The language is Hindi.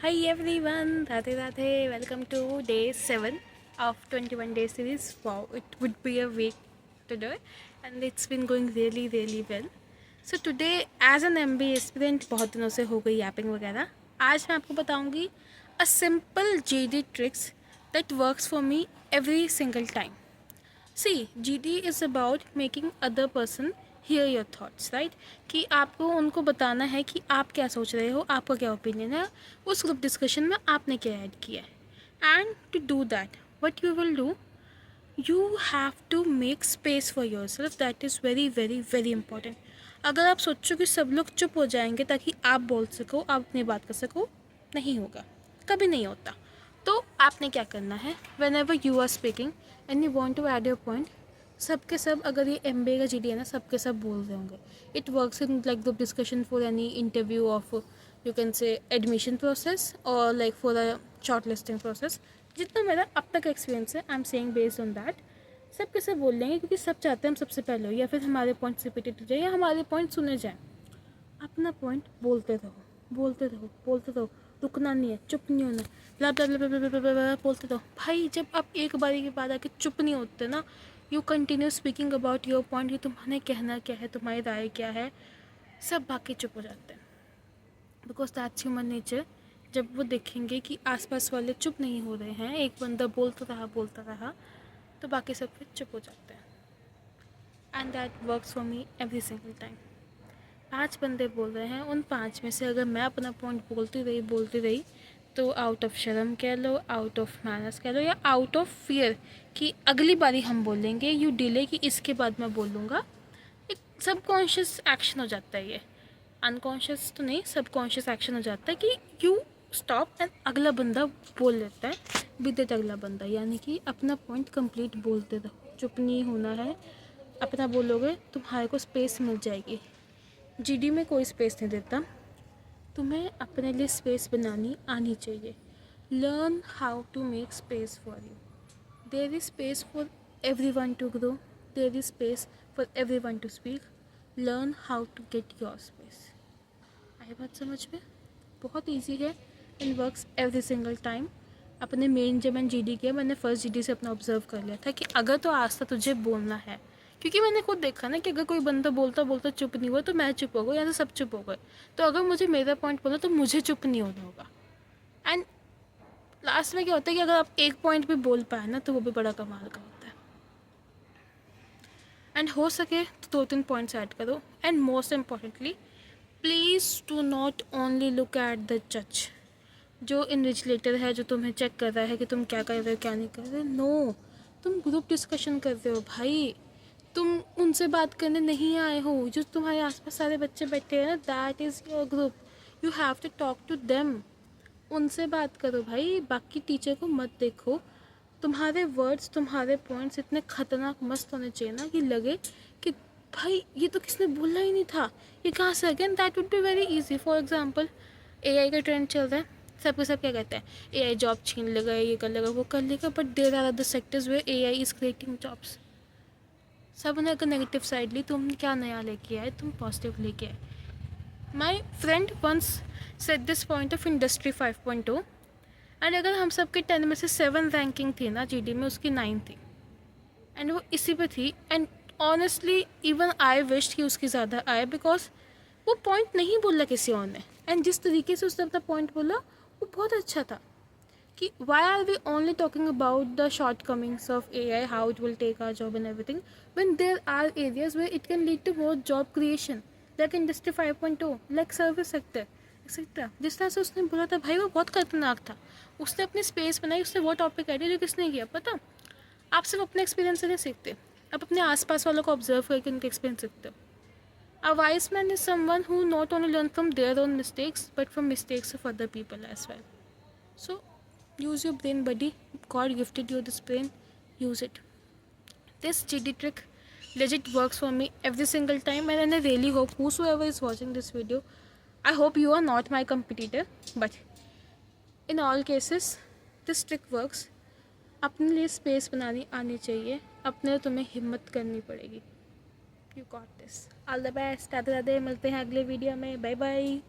Hi everyone, Radhe Radhe. Welcome to day 7 of 21 day series. Wow, it would be a week today and it's been going really well. So today as an MBA student बहुत दिनों से हो गई yapping वगैरह. आज मैं आपको बताऊंगी a simple GD tricks that works for me every single time. See, GD is about making other person hear your thoughts, right? कि आपको उनको बताना है कि आप क्या सोच रहे हो, आपका क्या ओपिनियन है, उस ग्रुप डिस्कशन में आपने क्या ऐड किया है. And to do that what you will do, you have to make space for your that is very important. अगर आप सोचो कि सब लोग चुप हो जाएंगे ताकि आप बोल सको, आप अपनी बात कर सको, नहीं होगा, कभी नहीं होता. तो आपने क्या करना है, whenever you are speaking and you want to add your point, सब के सब, अगर ये MBA का GD है ना, सब के सब बोल रहे होंगे. It works in like the discussion for any interview of, you can say admission process और like for a shortlisting process. जितना मेरा अब तक एक्सपीरियंस है, I am saying based on that, सब के सब बोल लेंगे क्योंकि सब चाहते हैं हम सबसे पहले हो, या फिर हमारे पॉइंट्स रिपीटेड हो जाए या हमारे पॉइंट सुने जाएँ. अपना पॉइंट बोलते रहो, रुकना नहीं है, चुप नहीं होना, ब्ला ब्ला ब्ला ब्ला ब्ला ब्ला ब्ला बोलते रहो. भाई जब आप एक बारी के बाद आके चुप नहीं होते ना, you continue speaking about your point कि तुम्हारे कहना क्या है, तुम्हारी राय क्या है, सब बाकी चुप हो जाते हैं. Because that's human nature. जब वो देखेंगे कि आसपास वाले चुप नहीं हो रहे हैं, एक बंदा बोलता रहा, तो बाकी सब फिर चुप हो जाते हैं. And that works for me every single time. 5 बंदे बोल रहे हैं, उन 5 में से अगर मैं अपना पॉइंट बोलती रही तो आउट ऑफ शर्म कह लो, आउट ऑफ मैनर्स कह लो, या आउट ऑफ फियर कि अगली बारी हम बोलेंगे, यू डिले कि इसके बाद मैं बोलूँगा, एक सबकॉन्शियस एक्शन हो जाता है. ये अनकॉन्शियस तो नहीं, सबकॉन्शियस एक्शन हो जाता है कि यू स्टॉप एंड अगला बंदा बोल लेता है विद इट. अगला बंदा यानी कि अपना पॉइंट कंप्लीट बोलते रहो, चुप नहीं होना है. अपना बोलोगे तुम्हारे को स्पेस मिल जाएगी. GD में कोई स्पेस नहीं देता, तुम्हें अपने लिए स्पेस बनानी आनी चाहिए. Learn how to make space for you. There is space for everyone to grow, there is space for everyone to speak. Learn how to get your space. आई बात समझ में? बहुत ईजी है and works every single time. अपने मेन जब मैंने GD किया, मैंने फर्स्ट GD से अपना ऑब्जर्व कर लिया था कि अगर तो आज तक तुझे बोलना है, क्योंकि मैंने खुद देखा ना कि अगर कोई बंदा बोलता चुप नहीं हुआ तो मैं चुप हो गई, या तो सब चुप हो गए. तो अगर मुझे मेरा पॉइंट बोला तो मुझे चुप नहीं होना होगा. एंड लास्ट में क्या होता है कि अगर आप एक पॉइंट भी बोल पाए ना, तो वो भी बड़ा कमाल का होता है. एंड हो सके तो 2-3 पॉइंट्स ऐड करो. And most importantly, please do not only look at the जज, जो इन्विजिलेटर है, जो तुम्हें चेक कर रहा है कि तुम क्या कर रहे हो क्या नहीं कर रहे. नो, तुम ग्रुप डिस्कशन कर रहे हो भाई. तुम उनसे बात करने नहीं आए हो. जो तुम्हारे आसपास सारे बच्चे बैठे हैं ना, that is your group. You have to talk to them. उनसे बात करो भाई, बाकी टीचर को मत देखो. तुम्हारे वर्ड्स, तुम्हारे पॉइंट्स इतने खतरनाक मस्त होने चाहिए ना कि लगे कि भाई ये तो किसने बोला ही नहीं था, ये कहाँ से. Again that would be very easy. For example, AI का ट्रेंड चल रहा है, सबके सब क्या कहते हैं, AI जॉब छीन लेगा, ये कर लेगा, वो कर लेगा. But there are other sectors where AI is creating jobs. सब ने अगर नेगेटिव साइड ली, तुम क्या नया लेके आए, तुम पॉजिटिव लेके आए. My friend once said this point of industry 5.0. एंड अगर हम सब के 10 में से 7 रैंकिंग थी ना GD में, उसकी 9 थी. एंड वो इसी पे थी. And honestly even I wish कि उसकी ज़्यादा आए, बिकॉज वो पॉइंट नहीं बोला किसी और ने. एंड जिस तरीके से उसने अपना पॉइंट बोला, वो बहुत अच्छा था. कि why are we only talking about the shortcomings of AI, how it will take our job and everything, when there are areas where it can lead to more job creation, like industry 5.0, like service sector, etc. जिस तरह से उसने बोला था भाई, वो बहुत खतरनाक था. उसने अपनी स्पेस बनाई, उसने वो टॉपिक आइडिया जो किसने किया पता. आप सिर्फ अपने एक्सपीरियंस से नहीं सीखते, आप अपने आसपास वालों को ऑब्जर्व करके उनके एक्सपीरियंस सीखते हो. A wise man is someone who not only learn from their own mistakes but from mistakes of other people as well. So use your brain, buddy. God gifted you this brain. Use it. This GD trick legit works for me every single time, and I really hope whosoever is watching this video, I hope you are not my competitor, but in all cases this trick works. अपने लिए स्पेस बनानी आनी चाहिए, अपने लिए तुम्हें हिम्मत करनी पड़ेगी. You got this. All the best. Radhe Radhe. मिलते हैं अगले वीडियो में. Bye bye.